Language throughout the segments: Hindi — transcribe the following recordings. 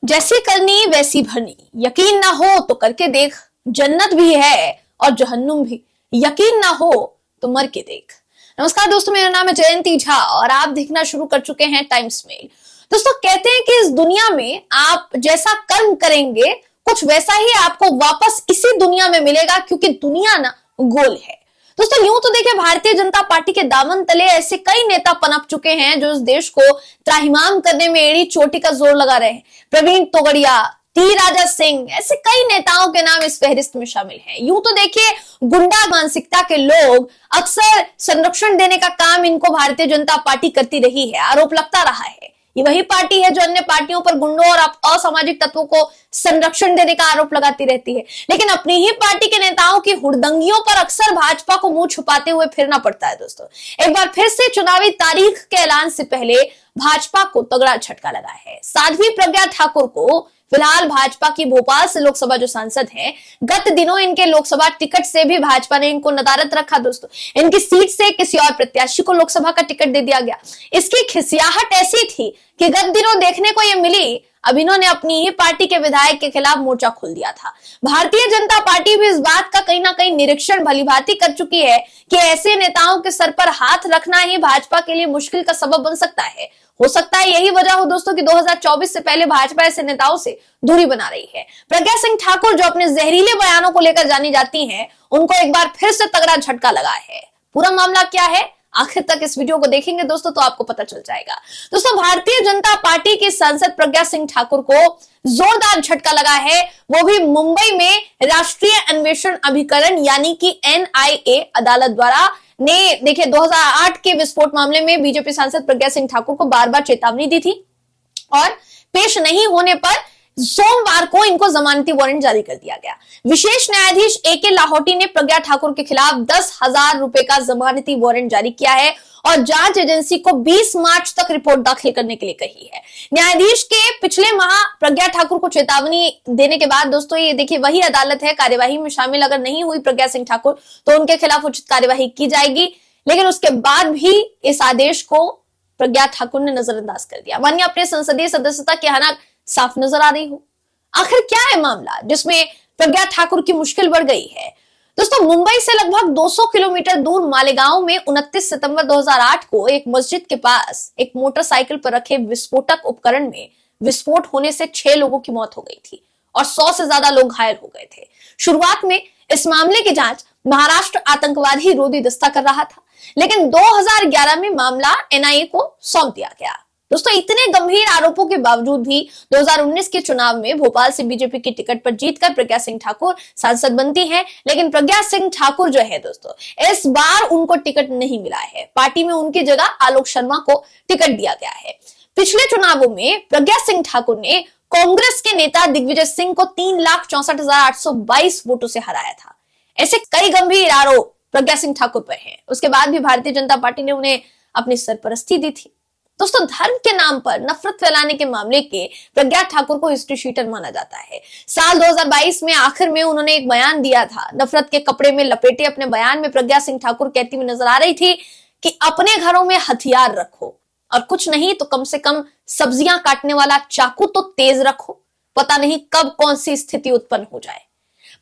जैसी करनी वैसी भरनी, यकीन ना हो तो करके देख, जन्नत भी है और जहन्नुम भी, यकीन ना हो तो मर के देख। नमस्कार दोस्तों, मेरा नाम है जयंती झा और आप देखना शुरू कर चुके हैं टाइम्स मेल। दोस्तों, कहते हैं कि इस दुनिया में आप जैसा कर्म करेंगे कुछ वैसा ही आपको वापस इसी दुनिया में मिलेगा, क्योंकि दुनिया ना गोल है। दोस्तों, यूं तो देखिए, भारतीय जनता पार्टी के दामन तले ऐसे कई नेता पनप चुके हैं जो इस देश को त्राहिमाम करने में एड़ी चोटी का जोर लगा रहे हैं। प्रवीण तोगड़िया, टी राजा सिंह, ऐसे कई नेताओं के नाम इस फहरिस्त में शामिल हैं। यूं तो देखिए, गुंडा मानसिकता के लोग अक्सर संरक्षण देने का काम इनको भारतीय जनता पार्टी करती रही है। आरोप लगता रहा है ये वही पार्टी है जो अन्य पार्टियों पर गुंडों और असामाजिक तत्वों को संरक्षण देने का आरोप लगाती रहती है, लेकिन अपनी ही पार्टी के नेताओं की हुड़दंगियों पर अक्सर भाजपा को मुंह छुपाते हुए फिरना पड़ता है। दोस्तों, एक बार फिर से चुनावी तारीख के ऐलान से पहले भाजपा को तगड़ा झटका लगा है। साध्वी प्रज्ञा ठाकुर को, फिलहाल भाजपा की भोपाल से लोकसभा जो सांसद हैं, गत दिनों इनके लोकसभा टिकट से भी भाजपा ने इनको नदारद रखा। दोस्तों, इनकी सीट से किसी और प्रत्याशी को लोकसभा का टिकट दे दिया गया। इसकी खिसियाहट ऐसी थी कि गत दिनों देखने को यह मिली, अब इन्होंने अपनी ही पार्टी के विधायक के खिलाफ मोर्चा खोल दिया था। भारतीय जनता पार्टी भी इस बात का कहीं ना कहीं निरीक्षण भलीभांति कर चुकी है कि ऐसे नेताओं के सर पर हाथ रखना ही भाजपा के लिए मुश्किल का सबब बन सकता है। हो सकता है यही वजह हो दोस्तों कि 2024 से पहले भाजपा ऐसे नेताओं से दूरी बना रही है। प्रज्ञा सिंह ठाकुर, जो अपने जहरीले बयानों को लेकर जानी जाती हैं, उनको एक बार फिर से तगड़ा झटका लगा है। पूरा मामला क्या है, आखिर तक इस वीडियो को देखेंगे दोस्तों तो आपको पता चल जाएगा। दोस्तों, भारतीय जनता पार्टी की सांसद प्रज्ञा सिंह ठाकुर को जोरदार झटका लगा है, वो भी मुंबई में राष्ट्रीय अन्वेषण अभिकरण यानी कि NIA अदालत द्वारा ने देखिए 2008 के विस्फोट मामले में बीजेपी सांसद प्रज्ञा सिंह ठाकुर को बार बार चेतावनी दी थी और पेश नहीं होने पर सोमवार को इनको जमानती वारंट जारी कर दिया गया। विशेष न्यायाधीश AK लाहौटी ने प्रज्ञा ठाकुर के खिलाफ 10,000 रुपए का जमानती वारंट जारी किया है और जांच एजेंसी को 20 मार्च तक रिपोर्ट दाखिल करने के लिए कही है। न्यायाधीश के पिछले माह प्रज्ञा ठाकुर को चेतावनी देने के बाद दोस्तों, ये देखिए वही अदालत है, कार्यवाही में शामिल अगर नहीं हुई प्रज्ञा सिंह ठाकुर तो उनके खिलाफ उचित कार्यवाही की जाएगी, लेकिन उसके बाद भी इस आदेश को प्रज्ञा ठाकुर ने नजरअंदाज कर दिया। मानिए अपने संसदीय सदस्यता की हालत साफ नजर आ रही हो। आखिर क्या है मामला जिसमें प्रज्ञा ठाकुर की मुश्किल बढ़ गई है? दोस्तों, मुंबई से लगभग 200 किलोमीटर दूर मालेगांव में 29 सितंबर 2008 को एक मस्जिद के पास एक मोटरसाइकिल पर रखे विस्फोटक उपकरण में विस्फोट होने से 6 लोगों की मौत हो गई थी और 100 से ज्यादा लोग घायल हो गए थे। शुरुआत में इस मामले की जांच महाराष्ट्र आतंकवादी रोधी दस्ता कर रहा था, लेकिन 2011 में मामला NIA को सौंप दिया गया। दोस्तों, इतने गंभीर आरोपों के बावजूद भी 2019 के चुनाव में भोपाल से बीजेपी की टिकट पर जीतकर प्रज्ञा सिंह ठाकुर सांसद बनती हैं, लेकिन प्रज्ञा सिंह ठाकुर जो है दोस्तों, इस बार उनको टिकट नहीं मिला है। पार्टी में उनकी जगह आलोक शर्मा को टिकट दिया गया है। पिछले चुनावों में प्रज्ञा सिंह ठाकुर ने कांग्रेस के नेता दिग्विजय सिंह को 3,64,822 वोटों से हराया था। ऐसे कई गंभीर आरोप प्रज्ञा सिंह ठाकुर पर हैं। उसके बाद भी भारतीय जनता पार्टी ने उन्हें अपनी सरपरस्ती दी थी। दोस्तों, धर्म के नाम पर नफरत फैलाने के मामले के प्रज्ञा ठाकुर को हिस्ट्री शीटर माना जाता है। साल 2022 में आखिर में उन्होंने एक बयान दिया था। नफरत के कपड़े में लपेटे अपने बयान में प्रज्ञा सिंह ठाकुर कहती हुई नजर आ रही थी कि अपने घरों में हथियार रखो और कुछ नहीं तो कम से कम सब्जियां काटने वाला चाकू तो तेज रखो, पता नहीं कब कौन सी स्थिति उत्पन्न हो जाए।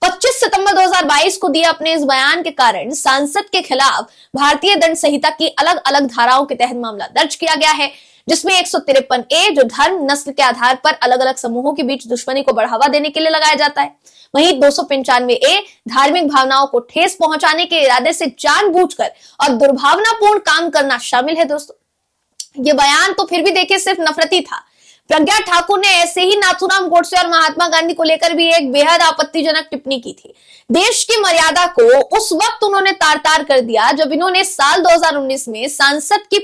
25 सितंबर 2022 को दिए अपने इस बयान के कारण सांसद के खिलाफ भारतीय दंड संहिता की अलग अलग धाराओं के तहत मामला दर्ज किया गया है, जिसमें 153A जो धर्म नस्ल के आधार पर अलग अलग समूहों के बीच दुश्मनी को बढ़ावा देने के लिए लगाया जाता है, वहीं 295A धार्मिक भावनाओं को ठेस पहुंचाने के इरादे से जानबूझकर और दुर्भावनापूर्ण काम करना शामिल है। दोस्तों, ये बयान तो फिर भी देखिए सिर्फ नफरती था। प्रज्ञा ठाकुर ने ऐसे ही नाथूराम गोडसे और महात्मा गांधी को लेकर भी एक बेहद आपत्तिजनक टिप्पणी की थी। देश की मर्यादा को उस वक्त उन्होंने तार-तार कर दिया जब इन्होंने साल 2019 में संसद की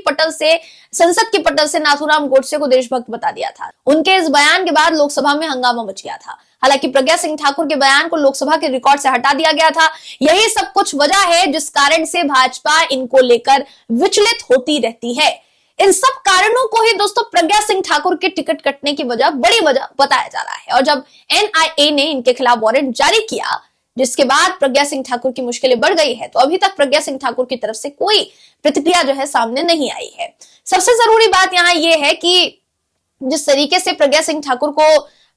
पटल से नाथूराम गोडसे को देशभक्त बता दिया था। उनके इस बयान के बाद लोकसभा में हंगामा मच गया था। हालांकि प्रज्ञा सिंह ठाकुर के बयान को लोकसभा के रिकॉर्ड से हटा दिया गया था। यही सब कुछ वजह है जिस कारण से भाजपा इनको लेकर विचलित होती रहती है। इन सब कारणों को ही दोस्तों प्रज्ञा सिंह ठाकुर के टिकट कटने की बड़ी वजह बताया जा रहा है। और जब NIA ने इनके खिलाफ वारंट जारी किया, जिसके बाद प्रज्ञा सिंह ठाकुर की मुश्किलें बढ़ गई है, तो अभी तक प्रज्ञा सिंह ठाकुर की तरफ से कोई प्रतिक्रिया जो है सामने नहीं आई है। सबसे जरूरी बात यहाँ ये है कि जिस तरीके से प्रज्ञा सिंह ठाकुर को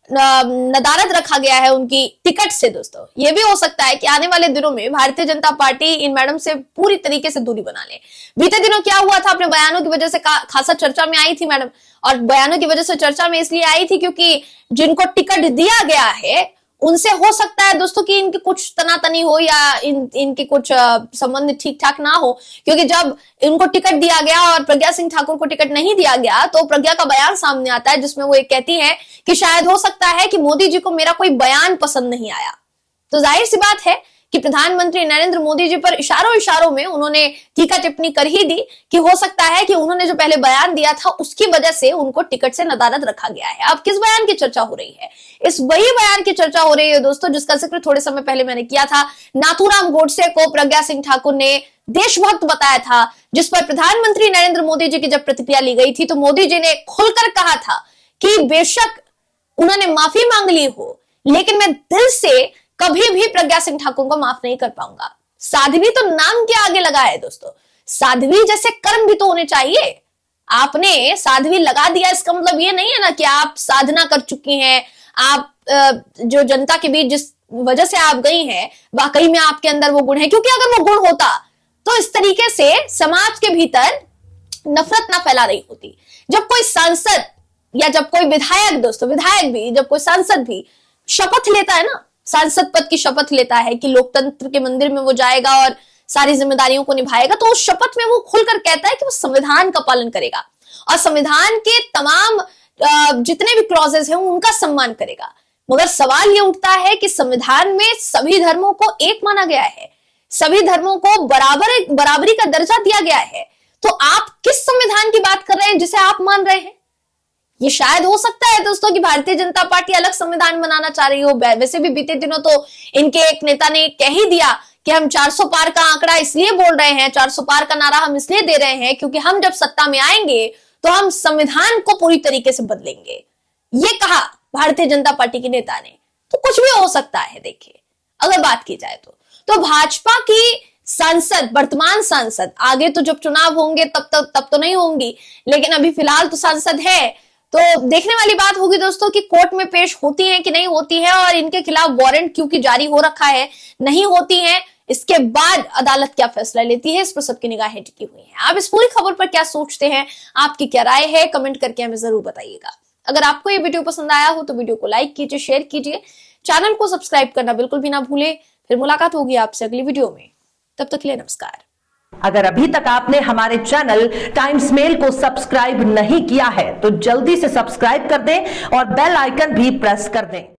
नदारद रखा गया है उनकी टिकट से। दोस्तों ये भी हो सकता है कि आने वाले दिनों में भारतीय जनता पार्टी इन मैडम से पूरी तरीके से दूरी बना ले। बीते दिनों क्या हुआ था, अपने बयानों की वजह से खासा चर्चा में आई थी मैडम, और बयानों की वजह से चर्चा में इसलिए आई थी क्योंकि जिनको टिकट दिया गया है उनसे हो सकता है दोस्तों कि इनकी कुछ तनातनी हो या इनके कुछ संबंध ठीक ठाक ना हो, क्योंकि जब इनको टिकट दिया गया और प्रज्ञा सिंह ठाकुर को टिकट नहीं दिया गया तो प्रज्ञा का बयान सामने आता है जिसमें वो ये कहती है कि शायद हो सकता है कि मोदी जी को मेरा कोई बयान पसंद नहीं आया। तो जाहिर सी बात है कि प्रधानमंत्री नरेंद्र मोदी जी पर इशारों में उन्होंने टीका टिप्पणी कर ही दी कि हो सकता है कि उन्होंने जो पहले बयान दिया था उसकी वजह से उनको टिकट से नदारद रखा गया है। अब किस बयान की चर्चा हो रही है? इस वही बयान की चर्चा हो रही है दोस्तों जिसका जिक्र थोड़े समय पहले मैंने किया था। नाथूराम गोडसे को प्रज्ञा सिंह ठाकुर ने देशभक्त बताया था, जिस पर प्रधानमंत्री नरेंद्र मोदी जी की जब प्रतिक्रिया ली गई थी तो मोदी जी ने खुलकर कहा था कि बेशक उन्होंने माफी मांग ली हो, लेकिन मैं दिल से कभी भी प्रज्ञा सिंह ठाकुर को माफ नहीं कर पाऊंगा। साध्वी तो नाम के आगे लगा है दोस्तों, साध्वी जैसे कर्म भी तो होने चाहिए। आपने साध्वी लगा दिया, इसका मतलब ये नहीं है ना कि आप साधना कर चुकी हैं, आप जो जनता के बीच जिस वजह से आप गई हैं वाकई में आपके अंदर वो गुण है, क्योंकि अगर वो गुण होता तो इस तरीके से समाज के भीतर नफरत ना फैला रही होती। जब कोई सांसद या जब कोई विधायक, दोस्तों विधायक भी, जब कोई सांसद भी शपथ लेता है ना, सांसद पद की शपथ लेता है कि लोकतंत्र के मंदिर में वो जाएगा और सारी जिम्मेदारियों को निभाएगा, तो उस शपथ में वो खुलकर कहता है कि वो संविधान का पालन करेगा और संविधान के तमाम जितने भी क्लॉजेस हैं उनका सम्मान करेगा। मगर सवाल ये उठता है कि संविधान में सभी धर्मों को एक माना गया है, सभी धर्मों को बराबरी का दर्जा दिया गया है, तो आप किस संविधान की बात कर रहे हैं जिसे आप मान रहे हैं? ये शायद हो सकता है दोस्तों कि भारतीय जनता पार्टी अलग संविधान बनाना चाह रही हो। वैसे भी बीते दिनों तो इनके एक नेता ने कह ही दिया कि हम 400 पार का आंकड़ा इसलिए बोल रहे हैं, 400 पार का नारा हम इसलिए दे रहे हैं क्योंकि हम जब सत्ता में आएंगे तो हम संविधान को पूरी तरीके से बदलेंगे, ये कहा भारतीय जनता पार्टी के नेता ने। तो कुछ भी हो सकता है। देखिए अगर बात की जाए तो भाजपा की सांसद, वर्तमान सांसद, आगे तो जब चुनाव होंगे तब तो नहीं होंगी, लेकिन अभी फिलहाल तो सांसद है, तो देखने वाली बात होगी दोस्तों कि कोर्ट में पेश होती हैं कि नहीं होती है, और इनके खिलाफ वारंट क्योंकि जारी हो रखा है नहीं होती हैं, इसके बाद अदालत क्या फैसला लेती है, इस पर सबकी निगाहें टिकी हुई हैं। आप इस पूरी खबर पर क्या सोचते हैं, आपकी क्या राय है, कमेंट करके हमें जरूर बताइएगा। अगर आपको ये वीडियो पसंद आया हो तो वीडियो को लाइक कीजिए, शेयर कीजिए, चैनल को सब्सक्राइब करना बिल्कुल भी ना भूले। फिर मुलाकात होगी आपसे अगली वीडियो में, तब तक के लिए नमस्कार। अगर अभी तक आपने हमारे चैनल टाइम्स मेल को सब्सक्राइब नहीं किया है तो जल्दी से सब्सक्राइब कर दें और बेल आइकन भी प्रेस कर दें।